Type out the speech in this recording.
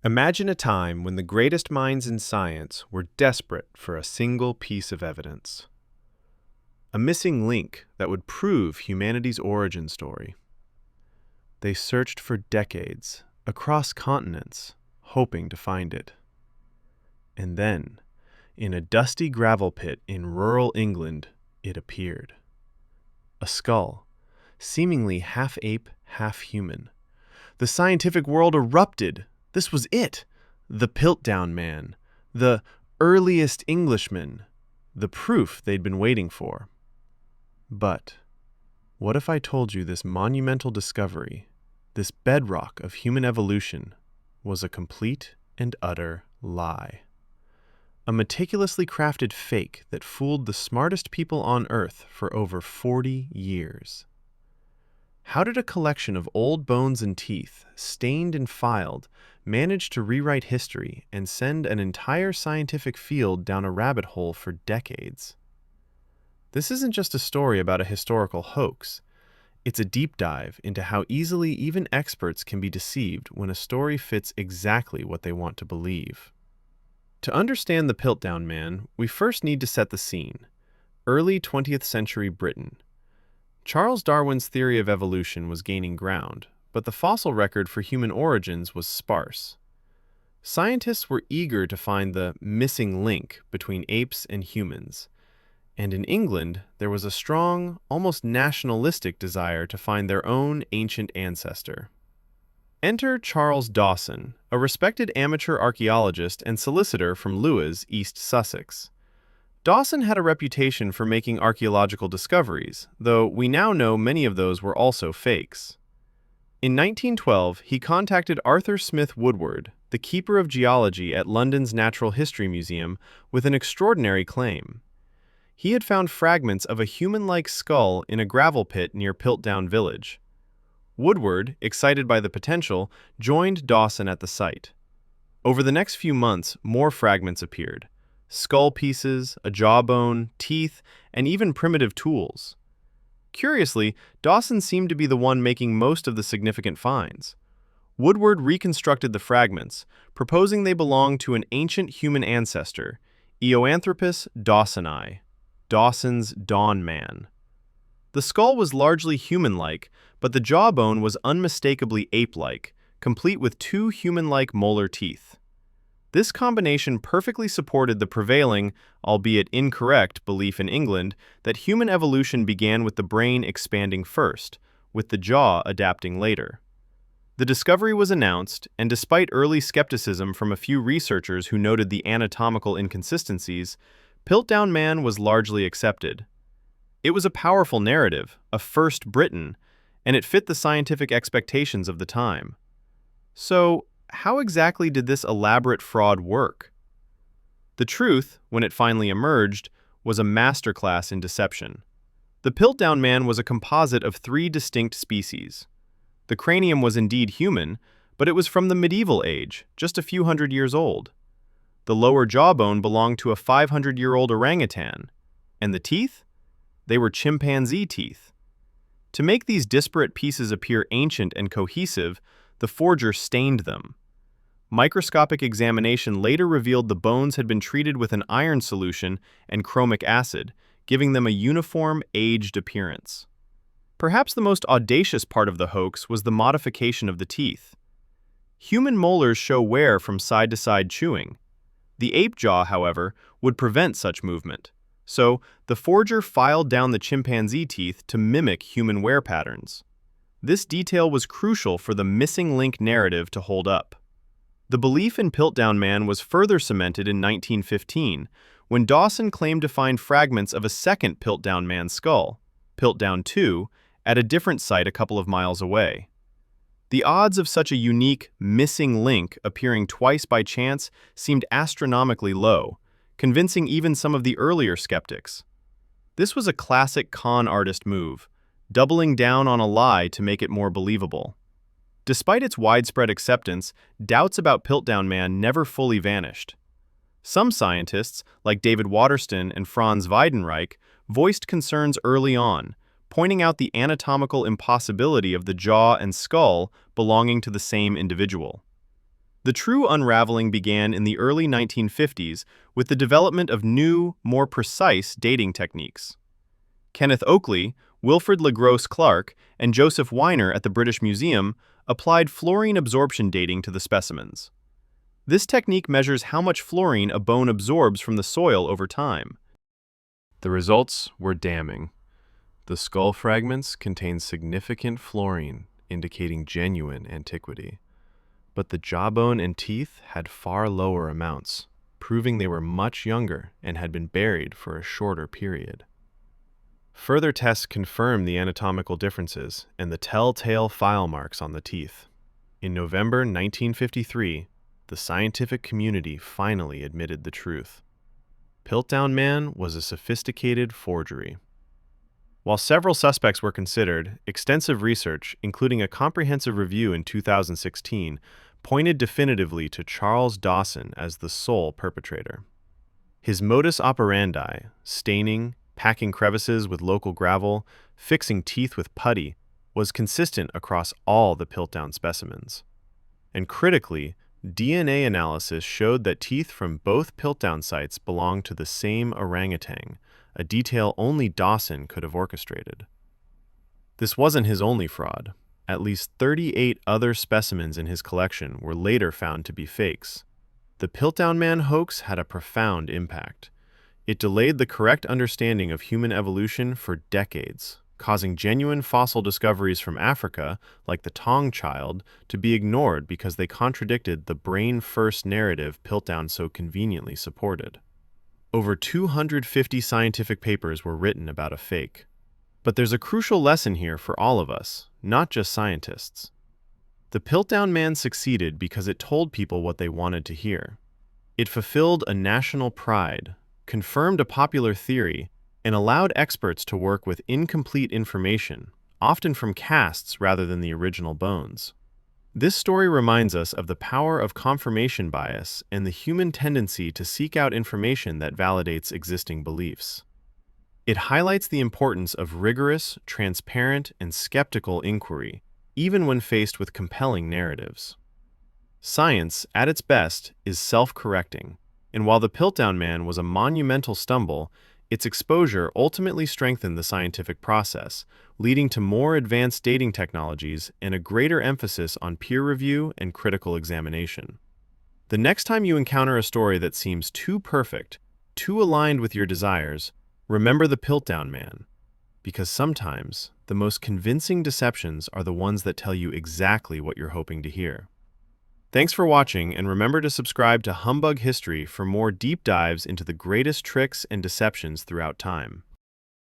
Imagine a time when the greatest minds in science were desperate for a single piece of evidence. A missing link that would prove humanity's origin story. They searched for decades, across continents, hoping to find it. And then, in a dusty gravel pit in rural England, it appeared. A skull, seemingly half ape, half human. The scientific world erupted. This was it. The Piltdown Man. The earliest Englishman. The proof they'd been waiting for. But what if I told you this monumental discovery, this bedrock of human evolution, was a complete and utter lie? A meticulously crafted fake that fooled the smartest people on Earth for over 40 years. How did a collection of old bones and teeth, stained and filed, manage to rewrite history and send an entire scientific field down a rabbit hole for decades? This isn't just a story about a historical hoax. It's a deep dive into how easily even experts can be deceived when a story fits exactly what they want to believe. To understand the Piltdown Man, we first need to set the scene. Early 20th century Britain. Charles Darwin's theory of evolution was gaining ground, but the fossil record for human origins was sparse. Scientists were eager to find the missing link between apes and humans, and in England there was a strong, almost nationalistic desire to find their own ancient ancestor. Enter Charles Dawson, a respected amateur archaeologist and solicitor from Lewes, East Sussex. Dawson had a reputation for making archaeological discoveries, though we now know many of those were also fakes. In 1912, he contacted Arthur Smith Woodward, the keeper of geology at London's Natural History Museum, with an extraordinary claim. He had found fragments of a human-like skull in a gravel pit near Piltdown village. Woodward, excited by the potential, joined Dawson at the site. Over the next few months, more fragments appeared. Skull pieces, a jawbone, teeth, and even primitive tools. Curiously, Dawson seemed to be the one making most of the significant finds. Woodward reconstructed the fragments, proposing they belonged to an ancient human ancestor, Eoanthropus dawsoni, Dawson's Dawn Man. The skull was largely human-like, but the jawbone was unmistakably ape-like, complete with two human-like molar teeth. This combination perfectly supported the prevailing, albeit incorrect, belief in England that human evolution began with the brain expanding first, with the jaw adapting later. The discovery was announced, and despite early skepticism from a few researchers who noted the anatomical inconsistencies, Piltdown Man was largely accepted. It was a powerful narrative, a first Britain, and it fit the scientific expectations of the time. So, how exactly did this elaborate fraud work? The truth, when it finally emerged, was a masterclass in deception. The Piltdown Man was a composite of three distinct species. The cranium was indeed human, but it was from the medieval age, just a few hundred years old. The lower jawbone belonged to a 500-year-old orangutan. And the teeth? They were chimpanzee teeth. To make these disparate pieces appear ancient and cohesive, the forger stained them. Microscopic examination later revealed the bones had been treated with an iron solution and chromic acid, giving them a uniform, aged appearance. Perhaps the most audacious part of the hoax was the modification of the teeth. Human molars show wear from side-to-side chewing. The ape jaw, however, would prevent such movement. So, the forger filed down the chimpanzee teeth to mimic human wear patterns. This detail was crucial for the missing link narrative to hold up. The belief in Piltdown Man was further cemented in 1915, when Dawson claimed to find fragments of a second Piltdown Man skull, Piltdown II, at a different site a couple of miles away. The odds of such a unique, missing link appearing twice by chance seemed astronomically low, convincing even some of the earlier skeptics. This was a classic con artist move, doubling down on a lie to make it more believable. Despite its widespread acceptance, doubts about Piltdown Man never fully vanished. Some scientists, like David Waterston and Franz Weidenreich, voiced concerns early on, pointing out the anatomical impossibility of the jaw and skull belonging to the same individual. The true unraveling began in the early 1950s with the development of new, more precise dating techniques. Kenneth Oakley, Wilfrid Le Gros Clark, and Joseph Weiner at the British Museum applied fluorine absorption dating to the specimens. This technique measures how much fluorine a bone absorbs from the soil over time. The results were damning. The skull fragments contained significant fluorine, indicating genuine antiquity. But the jawbone and teeth had far lower amounts, proving they were much younger and had been buried for a shorter period. Further tests confirmed the anatomical differences and the telltale file marks on the teeth. In November 1953, the scientific community finally admitted the truth. Piltdown Man was a sophisticated forgery. While several suspects were considered, extensive research, including a comprehensive review in 2016, pointed definitively to Charles Dawson as the sole perpetrator. His modus operandi, staining, packing crevices with local gravel, fixing teeth with putty, was consistent across all the Piltdown specimens. And critically, DNA analysis showed that teeth from both Piltdown sites belonged to the same orangutan, a detail only Dawson could have orchestrated. This wasn't his only fraud. At least 38 other specimens in his collection were later found to be fakes. The Piltdown Man hoax had a profound impact. It delayed the correct understanding of human evolution for decades, causing genuine fossil discoveries from Africa, like the Tong child, to be ignored because they contradicted the brain-first narrative Piltdown so conveniently supported. Over 250 scientific papers were written about a fake. But there's a crucial lesson here for all of us, not just scientists. The Piltdown Man succeeded because it told people what they wanted to hear. It fulfilled a national pride, confirmed a popular theory, and allowed experts to work with incomplete information, often from casts rather than the original bones. This story reminds us of the power of confirmation bias and the human tendency to seek out information that validates existing beliefs. It highlights the importance of rigorous, transparent, and skeptical inquiry, even when faced with compelling narratives. Science, at its best, is self-correcting, and while the Piltdown Man was a monumental stumble, its exposure ultimately strengthened the scientific process, leading to more advanced dating technologies and a greater emphasis on peer review and critical examination. The next time you encounter a story that seems too perfect, too aligned with your desires, remember the Piltdown Man, because sometimes the most convincing deceptions are the ones that tell you exactly what you're hoping to hear. Thanks for watching, and remember to subscribe to Humbug History for more deep dives into the greatest tricks and deceptions throughout time.